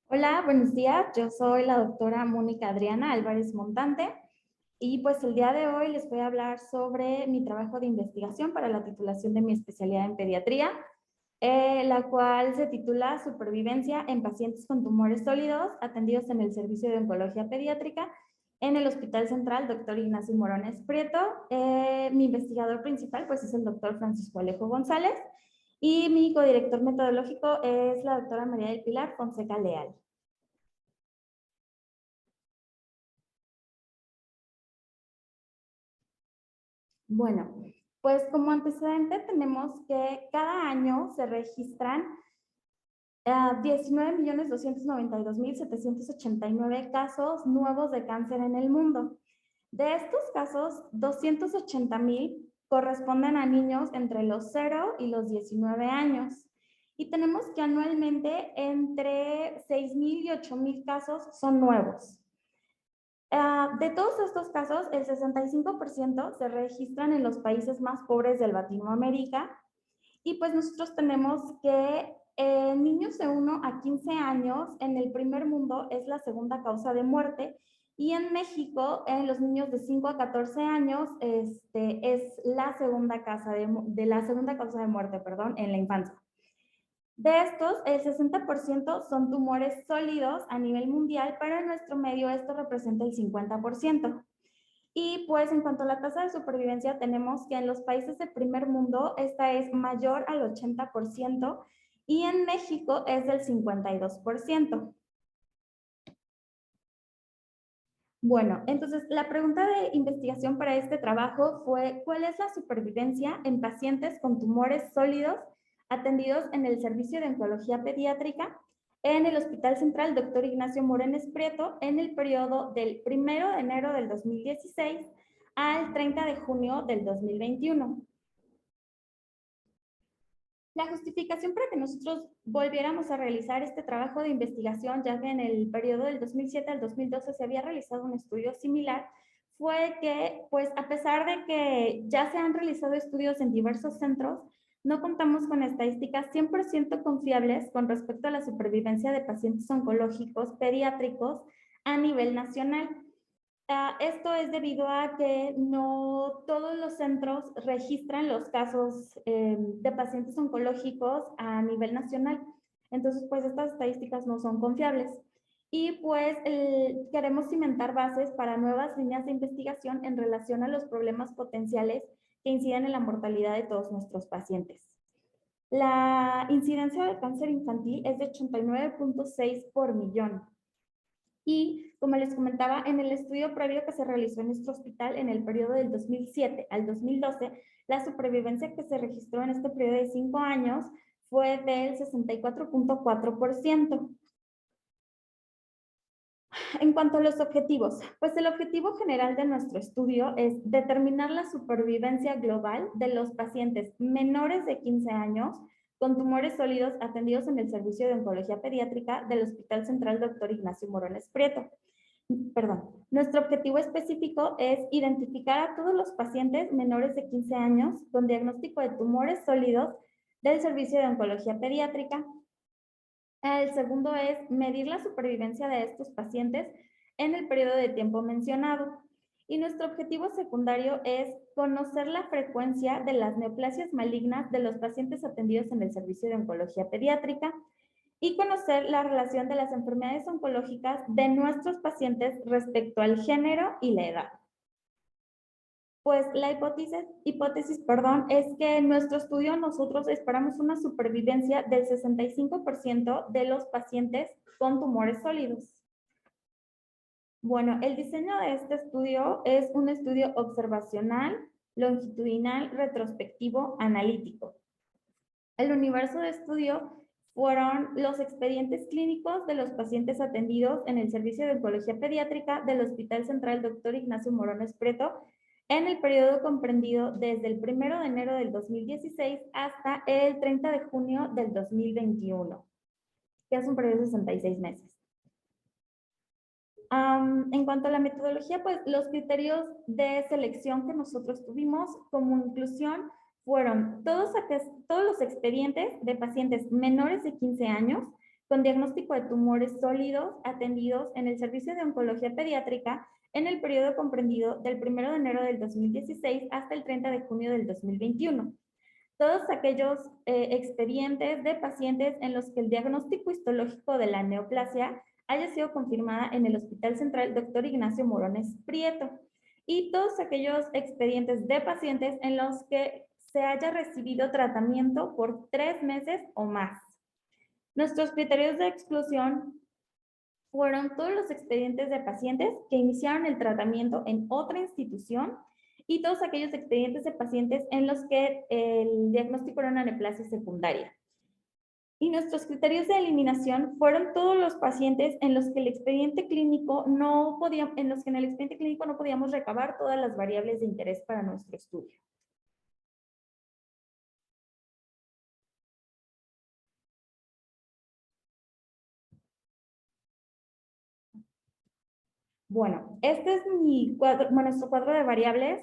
Hola, buenos días. Yo soy la doctora Mónica Adriana Álvarez Montante y pues el día de hoy les voy a hablar sobre mi trabajo de investigación para la titulación de mi especialidad en pediatría, la cual se titula Supervivencia en pacientes con tumores sólidos atendidos en el Servicio de Oncología Pediátrica en el Hospital Central Dr. Ignacio Morones Prieto. Mi investigador principal pues es el doctor Francisco Alejo González y mi codirector metodológico es la doctora María del Pilar Fonseca Leal. Bueno, pues como antecedente tenemos que cada año se registran 19.292.789 casos nuevos de cáncer en el mundo. De estos casos, 280.000 corresponden a niños entre los 0 y los 19 años. Y tenemos que anualmente entre 6.000 y 8.000 casos son nuevos. De todos estos casos, el 65% se registran en los países más pobres de Latinoamérica y pues nosotros tenemos que niños de 1 a 15 años en el primer mundo es la segunda causa de muerte y en México en los niños de 5 a 14 años es la segunda causa de muerte, en la infancia. De estos, el 60% son tumores sólidos a nivel mundial, pero en nuestro medio esto representa el 50%. Y pues en cuanto a la tasa de supervivencia, tenemos que en los países de primer mundo esta es mayor al 80% y en México es del 52%. Bueno, entonces la pregunta de investigación para este trabajo fue ¿cuál es la supervivencia en pacientes con tumores sólidos atendidos en el Servicio de Oncología Pediátrica en el Hospital Central Dr. Ignacio Morones Prieto en el periodo del 1 de enero del 2016 al 30 de junio del 2021? La justificación para que nosotros volviéramos a realizar este trabajo de investigación, ya que en el periodo del 2007 al 2012 se había realizado un estudio similar, fue que, pues a pesar de que ya se han realizado estudios en diversos centros, no contamos con estadísticas 100% confiables con respecto a la supervivencia de pacientes oncológicos pediátricos a nivel nacional. Esto es debido a que no todos los centros registran los casos de pacientes oncológicos a nivel nacional. Entonces, pues estas estadísticas no son confiables. Y pues queremos cimentar bases para nuevas líneas de investigación en relación a los problemas potenciales que inciden en la mortalidad de todos nuestros pacientes. La incidencia de cáncer infantil es de 89.6 por millón. Y como les comentaba, en el estudio previo que se realizó en nuestro hospital en el periodo del 2007 al 2012, la supervivencia que se registró en este periodo de 5 años fue del 64.4%. En cuanto a los objetivos, pues el objetivo general de nuestro estudio es determinar la supervivencia global de los pacientes menores de 15 años con tumores sólidos atendidos en el Servicio de Oncología Pediátrica del Hospital Central Dr. Ignacio Morones Prieto. Nuestro objetivo específico es identificar a todos los pacientes menores de 15 años con diagnóstico de tumores sólidos del Servicio de Oncología Pediátrica. El segundo es medir la supervivencia de estos pacientes en el periodo de tiempo mencionado. Y nuestro objetivo secundario es conocer la frecuencia de las neoplasias malignas de los pacientes atendidos en el Servicio de Oncología Pediátrica y conocer la relación de las enfermedades oncológicas de nuestros pacientes respecto al género y la edad. Pues la hipótesis, es que en nuestro estudio nosotros esperamos una supervivencia del 65% de los pacientes con tumores sólidos. Bueno, el diseño de este estudio es un estudio observacional, longitudinal, retrospectivo, analítico. El universo de estudio fueron los expedientes clínicos de los pacientes atendidos en el Servicio de Oncología Pediátrica del Hospital Central Dr. Ignacio Morones Prieto en el periodo comprendido desde el 1 de enero del 2016 hasta el 30 de junio del 2021, que es un periodo de 66 meses. En cuanto a la metodología, pues los criterios de selección que nosotros tuvimos como inclusión fueron todos los expedientes de pacientes menores de 15 años con diagnóstico de tumores sólidos atendidos en el Servicio de Oncología Pediátrica en el periodo comprendido del 1 de enero del 2016 hasta el 30 de junio del 2021. Todos aquellos expedientes de pacientes en los que el diagnóstico histológico de la neoplasia haya sido confirmada en el Hospital Central Dr. Ignacio Morones Prieto, y todos aquellos expedientes de pacientes en los que se haya recibido tratamiento por 3 meses o más. Nuestros criterios de exclusión fueron todos los expedientes de pacientes que iniciaron el tratamiento en otra institución y todos aquellos expedientes de pacientes en los que el diagnóstico era una neoplasia secundaria. Y nuestros criterios de eliminación fueron todos los pacientes en los que el expediente clínico no podía, en los que en el expediente clínico no podíamos recabar todas las variables de interés para nuestro estudio. Bueno, este es mi cuadro, bueno, nuestro cuadro de variables.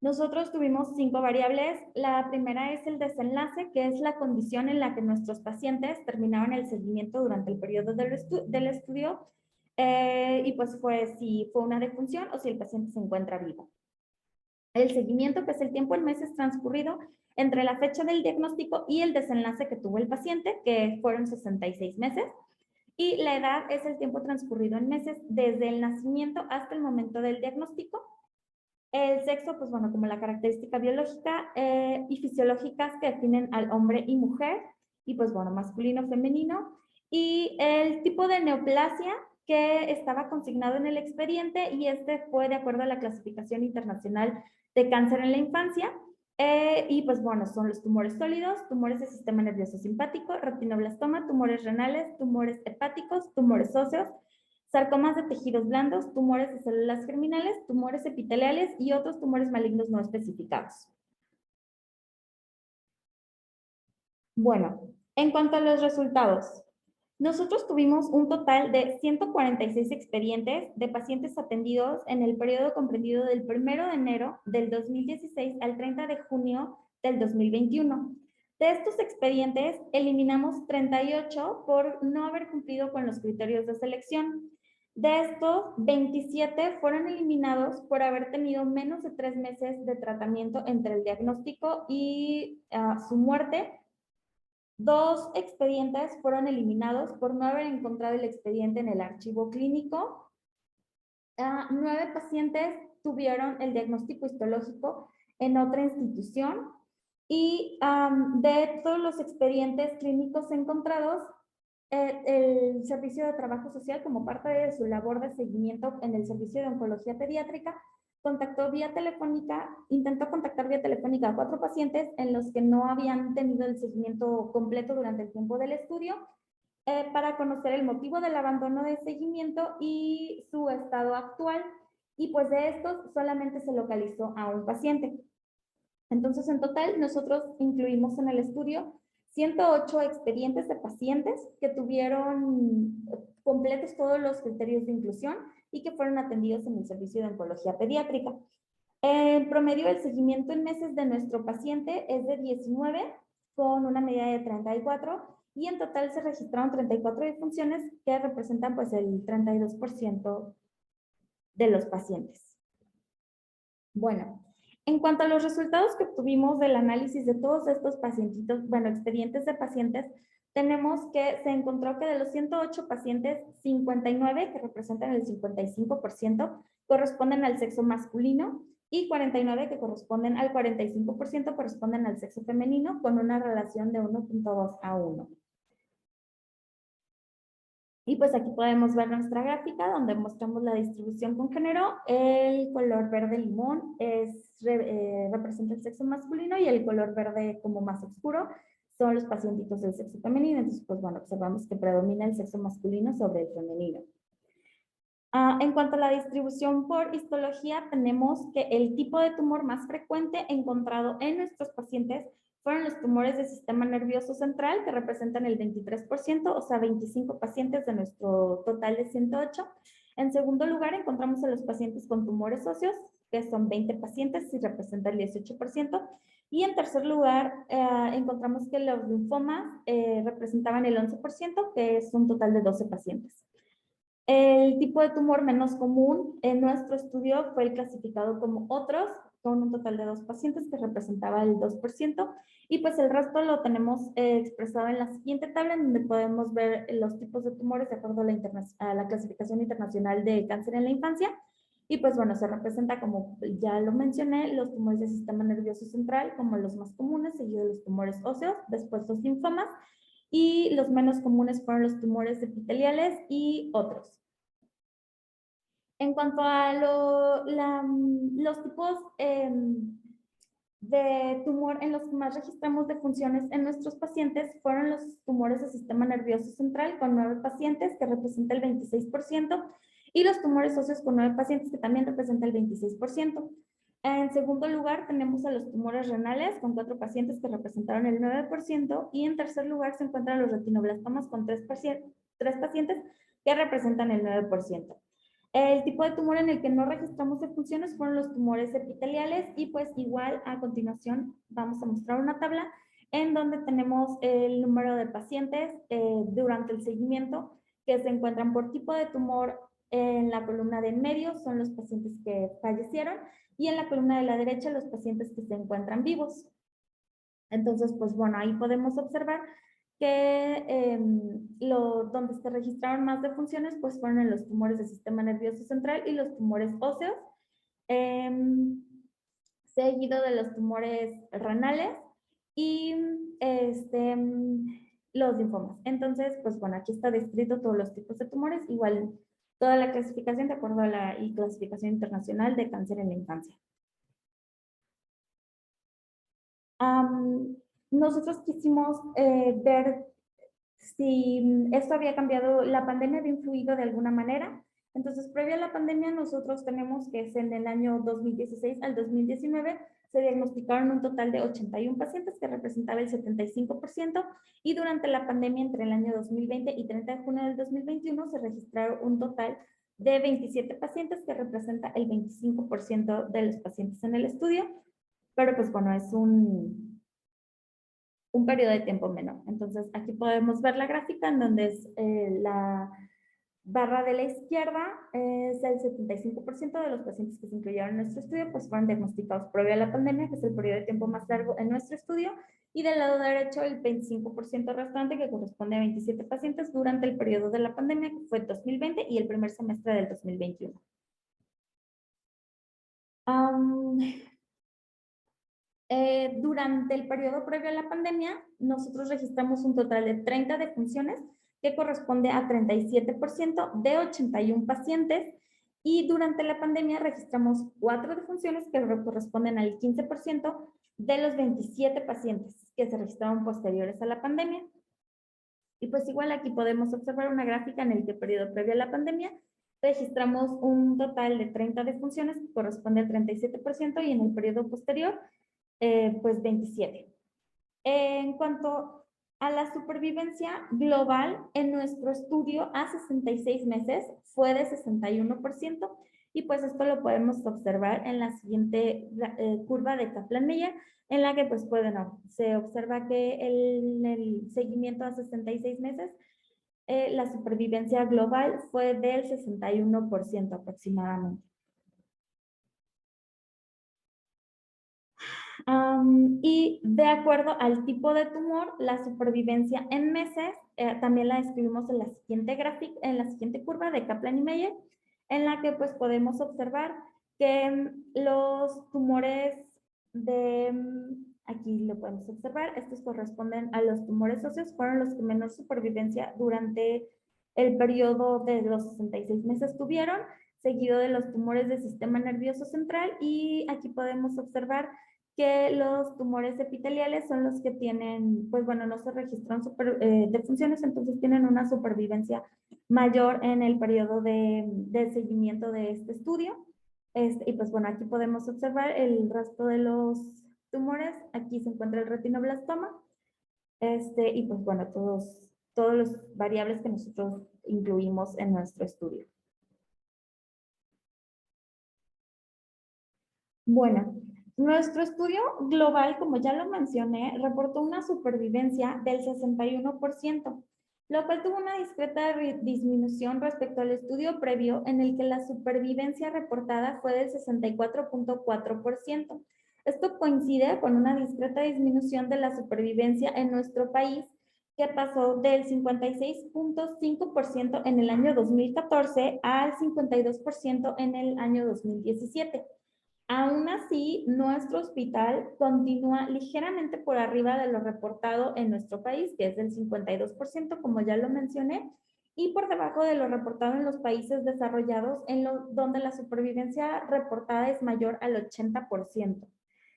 Nosotros tuvimos 5 variables. La primera es el desenlace, que es la condición en la que nuestros pacientes terminaron el seguimiento durante el periodo del estudio, y pues fue si fue una defunción o si el paciente se encuentra vivo. El seguimiento, que es el tiempo en meses transcurrido entre la fecha del diagnóstico y el desenlace que tuvo el paciente, que fueron 66 meses. Y la edad es el tiempo transcurrido en meses desde el nacimiento hasta el momento del diagnóstico. El sexo, pues bueno, como la característica biológica y fisiológicas que definen al hombre y mujer, y pues bueno, masculino, femenino, y el tipo de neoplasia que estaba consignado en el expediente, y este fue de acuerdo a la clasificación internacional de cáncer en la infancia, y pues bueno, son los tumores sólidos, tumores del sistema nervioso simpático, retinoblastoma, tumores renales, tumores hepáticos, tumores óseos, sarcomas de tejidos blandos, tumores de células germinales, tumores epiteliales y otros tumores malignos no especificados. Bueno, en cuanto a los resultados, nosotros tuvimos un total de 146 expedientes de pacientes atendidos en el periodo comprendido del 1 de enero del 2016 al 30 de junio del 2021. De estos expedientes, eliminamos 38 por no haber cumplido con los criterios de selección. De estos, 27 fueron eliminados por haber tenido menos de 3 meses de tratamiento entre el diagnóstico y su muerte. 2 expedientes fueron eliminados por no haber encontrado el expediente en el archivo clínico. 9 pacientes tuvieron el diagnóstico histológico en otra institución. Y de todos los expedientes clínicos encontrados, el Servicio de Trabajo Social, como parte de su labor de seguimiento en el Servicio de Oncología Pediátrica, intentó contactar vía telefónica a 4 pacientes en los que no habían tenido el seguimiento completo durante el tiempo del estudio, para conocer el motivo del abandono de seguimiento y su estado actual, y pues de estos solamente se localizó a un paciente. Entonces, en total, nosotros incluimos en el estudio 108 expedientes de pacientes que tuvieron completos todos los criterios de inclusión y que fueron atendidos en el Servicio de Oncología Pediátrica. En promedio, el seguimiento en meses de nuestro paciente es de 19, con una media de 34, y en total se registraron 34 defunciones que representan pues el 32% de los pacientes. Bueno, en cuanto a los resultados que obtuvimos del análisis de todos estos pacientitos, bueno, expedientes de pacientes, tenemos que se encontró que de los 108 pacientes, 59, que representan el 55%, corresponden al sexo masculino, y 49, que corresponden al 45%, corresponden al sexo femenino, con una relación de 1.2 a 1. Y pues aquí podemos ver nuestra gráfica donde mostramos la distribución con género. El color verde limón representa el sexo masculino, y el color verde como más oscuro son los pacientitos del sexo femenino. Entonces, pues bueno, observamos que predomina el sexo masculino sobre el femenino. En cuanto a la distribución por histología, tenemos que el tipo de tumor más frecuente encontrado en nuestros pacientes fueron los tumores del sistema nervioso central, que representan el 23%, o sea, 25 pacientes de nuestro total de 108. En segundo lugar, encontramos a los pacientes con tumores óseos, que son 20 pacientes y representan el 18%. Y en tercer lugar, encontramos que los linfomas representaban el 11%, que es un total de 12 pacientes. El tipo de tumor menos común en nuestro estudio fue el clasificado como otros, con un total de 2 pacientes que representaba el 2%, y pues el resto lo tenemos expresado en la siguiente tabla, en donde podemos ver los tipos de tumores de acuerdo a la clasificación internacional de cáncer en la infancia. Y pues bueno, se representa, como ya lo mencioné, los tumores del sistema nervioso central como los más comunes, seguido de los tumores óseos, después los linfomas, y los menos comunes fueron los tumores epiteliales y otros. En cuanto a los tipos de tumor en los que más registramos defunciones en nuestros pacientes fueron los tumores del sistema nervioso central, con 9 pacientes, que representa el 26%, y los tumores óseos con 9 pacientes, que también representa el 26%. En segundo lugar, tenemos a los tumores renales, con 4 pacientes que representaron el 9%, y en tercer lugar se encuentran los retinoblastomas con 3 pacientes que representan el 9%. El tipo de tumor en el que no registramos defunciones fueron los tumores epiteliales, y pues igual a continuación vamos a mostrar una tabla en donde tenemos el número de pacientes durante el seguimiento que se encuentran por tipo de tumor. En la columna de en medio son los pacientes que fallecieron, y en la columna de la derecha los pacientes que se encuentran vivos. Entonces, pues bueno, ahí podemos observar que donde se registraron más defunciones pues fueron en los tumores del sistema nervioso central y los tumores óseos, seguido de los tumores renales y los linfomas. Entonces, pues bueno, aquí está descrito todos los tipos de tumores, igual toda la clasificación de acuerdo a la clasificación internacional de cáncer en la infancia. Nosotros quisimos ver si esto había cambiado, la pandemia había influido de alguna manera. Entonces, previo a la pandemia, nosotros tenemos que es en el año 2016 al 2019, se diagnosticaron un total de 81 pacientes, que representaba el 75%, y durante la pandemia, entre el año 2020 y 30 de junio del 2021, se registraron un total de 27 pacientes, que representa el 25% de los pacientes en el estudio, pero pues bueno, es un periodo de tiempo menor. Entonces, aquí podemos ver la gráfica en donde es la barra de la izquierda, es el 75% de los pacientes que se incluyeron en nuestro estudio, pues fueron diagnosticados previo a la pandemia, que es el periodo de tiempo más largo en nuestro estudio, y del lado derecho el 25% restante, que corresponde a 27 pacientes durante el periodo de la pandemia, que fue 2020 y el primer semestre del 2021. Durante el periodo previo a la pandemia, nosotros registramos un total de 30 defunciones, que corresponde a 37% de 81 pacientes, y durante la pandemia registramos 4 defunciones que corresponden al 15% de los 27 pacientes que se registraron posteriores a la pandemia. Y pues igual aquí podemos observar una gráfica en el que periodo previo a la pandemia registramos un total de 30 defunciones, que corresponde al 37%, y en el periodo posterior pues 27. En cuanto a la supervivencia global, en nuestro estudio a 66 meses fue de 61%, y pues esto lo podemos observar en la siguiente curva de Kaplan-Meier, en la que pues se observa que en el seguimiento a 66 meses la supervivencia global fue del 61% aproximadamente. Y de acuerdo al tipo de tumor, la supervivencia en meses también la describimos en la siguiente gráfica, en la siguiente curva de Kaplan y Meier, en la que pues podemos observar que los tumores aquí lo podemos observar, estos corresponden a los tumores óseos, fueron los que menor supervivencia durante el periodo de los 66 meses tuvieron, seguido de los tumores del sistema nervioso central, y aquí podemos observar que los tumores epiteliales son los que tienen, pues bueno, no se registran defunciones, entonces tienen una supervivencia mayor en el periodo de seguimiento de este estudio. Y pues bueno, aquí podemos observar el resto de los tumores. Aquí se encuentra el retinoblastoma. Y pues bueno, todos los variables que nosotros incluimos en nuestro estudio. Bueno, Nuestro estudio global, como ya lo mencioné, reportó una supervivencia del 61%, lo cual tuvo una discreta disminución respecto al estudio previo en el que la supervivencia reportada fue del 64.4%. Esto coincide con una discreta disminución de la supervivencia en nuestro país, que pasó del 56.5% en el año 2014 al 52% en el año 2017. Aún así, nuestro hospital continúa ligeramente por arriba de lo reportado en nuestro país, que es del 52%, como ya lo mencioné, y por debajo de lo reportado en los países desarrollados, donde la supervivencia reportada es mayor al 80%.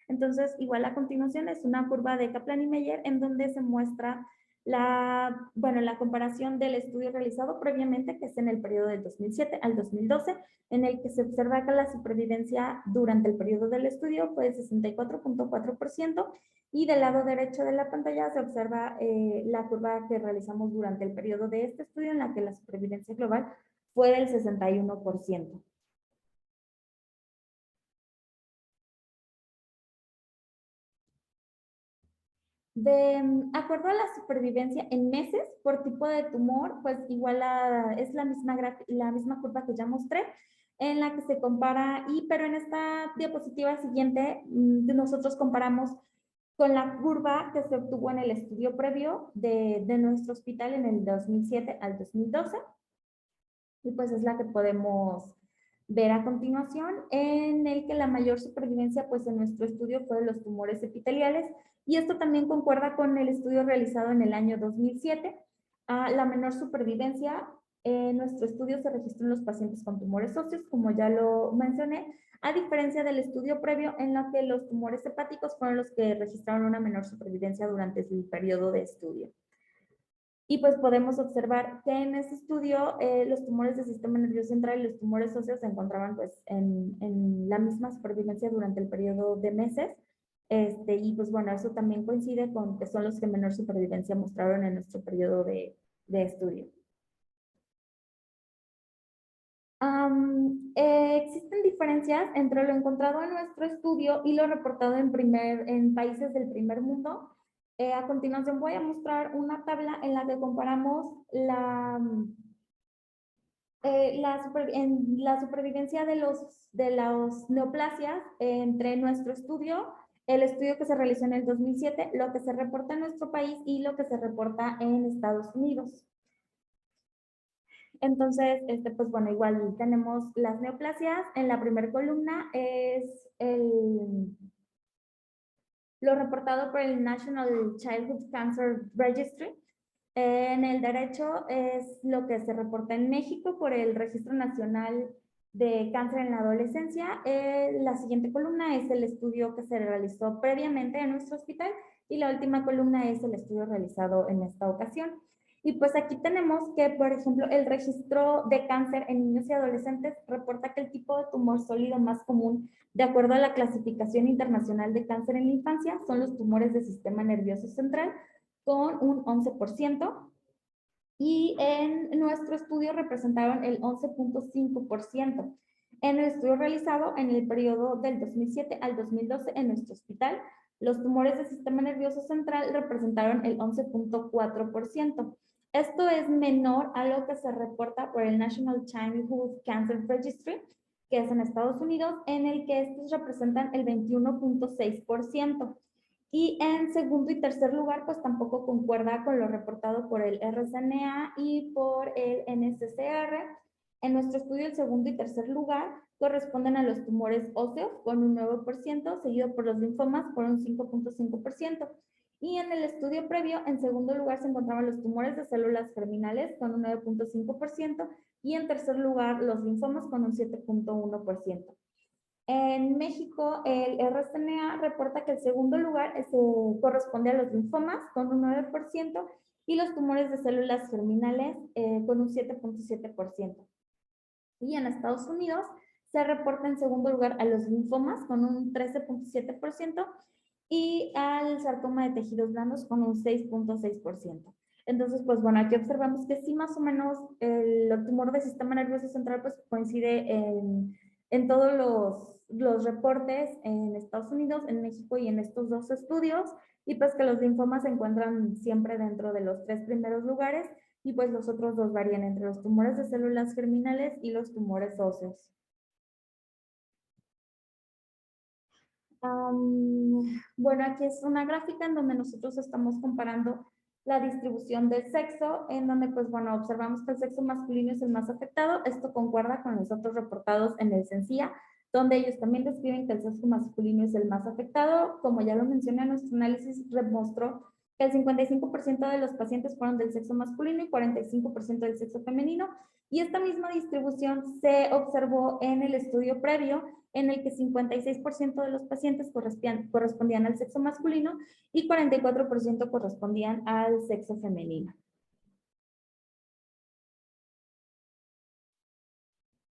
Entonces, igual a continuación es una curva de Kaplan y Meyer en donde se muestra la comparación del estudio realizado previamente, que es en el periodo del 2007 al 2012, en el que se observa que la supervivencia durante el periodo del estudio fue del 64.4%, y del lado derecho de la pantalla se observa la curva que realizamos durante el periodo de este estudio, en la que la supervivencia global fue del 61%. De acuerdo a la supervivencia en meses por tipo de tumor, pues igual es la misma curva que ya mostré, en la que se compara, pero en esta diapositiva siguiente nosotros comparamos con la curva que se obtuvo en el estudio previo de nuestro hospital en el 2007 al 2012, y pues es la que podemos ver a continuación, en el que la mayor supervivencia pues en nuestro estudio fue de los tumores epiteliales, y esto también concuerda con el estudio realizado en el año 2007. La menor supervivencia en nuestro estudio se registró en los pacientes con tumores óseos, como ya lo mencioné, a diferencia del estudio previo en el que los tumores hepáticos fueron los que registraron una menor supervivencia durante el periodo de estudio. Y pues podemos observar que en este estudio los tumores del sistema nervioso central y los tumores óseos se encontraban pues en la misma supervivencia durante el periodo de meses. Y pues bueno, eso también coincide con que son los que menor supervivencia mostraron en nuestro periodo de estudio. Existen diferencias entre lo encontrado en nuestro estudio y lo reportado en países del primer mundo. A continuación voy a mostrar una tabla en la que comparamos la supervivencia de las neoplasias entre nuestro estudio, el estudio que se realizó en el 2007, lo que se reporta en nuestro país y lo que se reporta en Estados Unidos. Entonces, pues bueno, igual tenemos las neoplasias. En la primera columna es lo reportado por el National Childhood Cancer Registry. En el derecho es lo que se reporta en México por el Registro Nacional de Cáncer en la Adolescencia. La siguiente columna es el estudio que se realizó previamente en nuestro hospital, y la última columna es el estudio realizado en esta ocasión. Y pues aquí tenemos que, por ejemplo, el registro de cáncer en niños y adolescentes reporta que el tipo de tumor sólido más común, de acuerdo a la clasificación internacional de cáncer en la infancia, son los tumores del sistema nervioso central, con un 11%, y en nuestro estudio representaron el 11.5%. En el estudio realizado en el periodo del 2007 al 2012 en nuestro hospital, los tumores del sistema nervioso central representaron el 11.4%. Esto es menor a lo que se reporta por el National Childhood Cancer Registry, que es en Estados Unidos, en el que estos representan el 21.6%. Y en segundo y tercer lugar, pues tampoco concuerda con lo reportado por el RCNA y por el NCCR. En nuestro estudio, el segundo y tercer lugar corresponden a los tumores óseos con un 9%, seguido por los linfomas por un 5.5%. Y en el estudio previo, en segundo lugar se encontraban los tumores de células germinales con un 9.5%, y en tercer lugar los linfomas con un 7.1%. En México, el RCNA reporta que el segundo lugar corresponde a los linfomas con un 9%, y los tumores de células germinales con un 7.7%. Y en Estados Unidos se reporta en segundo lugar a los linfomas con un 13.7%, y al sarcoma de tejidos blandos con un 6.6%. Entonces, pues bueno, aquí observamos que sí, más o menos el tumor del sistema nervioso central pues coincide en todos los reportes en Estados Unidos, en México y en estos dos estudios, y pues que los linfomas se encuentran siempre dentro de los 3 primeros lugares, y pues los otros 2 varían entre los tumores de células germinales y los tumores óseos. Bueno, aquí es una gráfica en donde nosotros estamos comparando la distribución del sexo, en donde, pues bueno, observamos que el sexo masculino es el más afectado. Esto concuerda con los datos reportados en el CENSIA, donde ellos también describen que el sexo masculino es el más afectado. Como ya lo mencioné, nuestro análisis demostró que el 55% de los pacientes fueron del sexo masculino y 45% del sexo femenino. Y esta misma distribución se observó en el estudio previo, en el que 56% de los pacientes correspondían al sexo masculino y 44% correspondían al sexo femenino.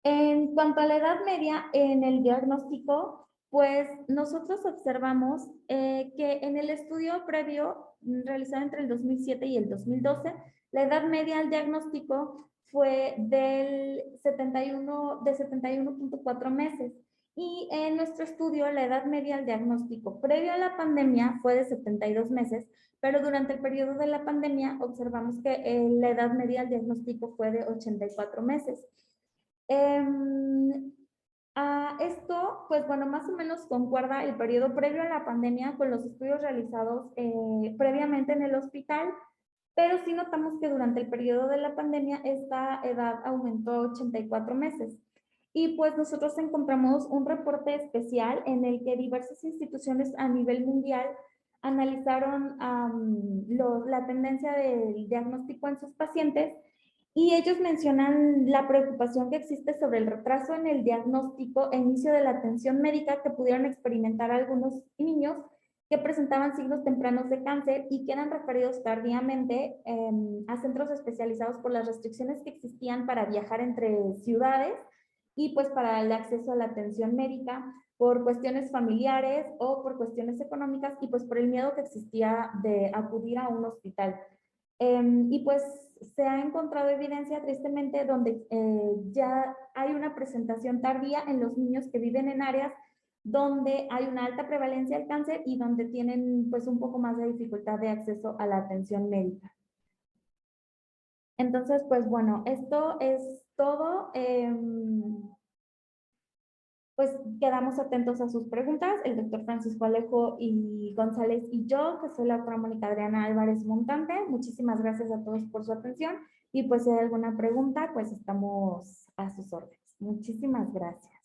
En cuanto a la edad media en el diagnóstico, pues nosotros observamos que en el estudio previo realizado entre el 2007 y el 2012, la edad media al diagnóstico fue de 71.4 meses. Y en nuestro estudio, la edad media al diagnóstico previo a la pandemia fue de 72 meses, pero durante el periodo de la pandemia observamos que la edad media al diagnóstico fue de 84 meses. Esto, pues bueno, más o menos concuerda el periodo previo a la pandemia con los estudios realizados previamente en el hospital, pero sí notamos que durante el periodo de la pandemia esta edad aumentó a 84 meses. Y pues nosotros encontramos un reporte especial en el que diversas instituciones a nivel mundial analizaron la tendencia del diagnóstico en sus pacientes, y ellos mencionan la preocupación que existe sobre el retraso en el diagnóstico e inicio de la atención médica que pudieron experimentar algunos niños que presentaban signos tempranos de cáncer y que eran referidos tardíamente a centros especializados por las restricciones que existían para viajar entre ciudades y pues para el acceso a la atención médica por cuestiones familiares o por cuestiones económicas y pues por el miedo que existía de acudir a un hospital. Y pues se ha encontrado evidencia tristemente donde ya hay una presentación tardía en los niños que viven en áreas donde hay una alta prevalencia del cáncer y donde tienen pues un poco más de dificultad de acceso a la atención médica. Entonces, pues bueno, esto es todo. Pues quedamos atentos a sus preguntas. El doctor Francisco Alejo y González y yo, que soy la doctora Mónica Adriana Álvarez Montante. Muchísimas gracias a todos por su atención. Y pues si hay alguna pregunta, pues estamos a sus órdenes. Muchísimas gracias.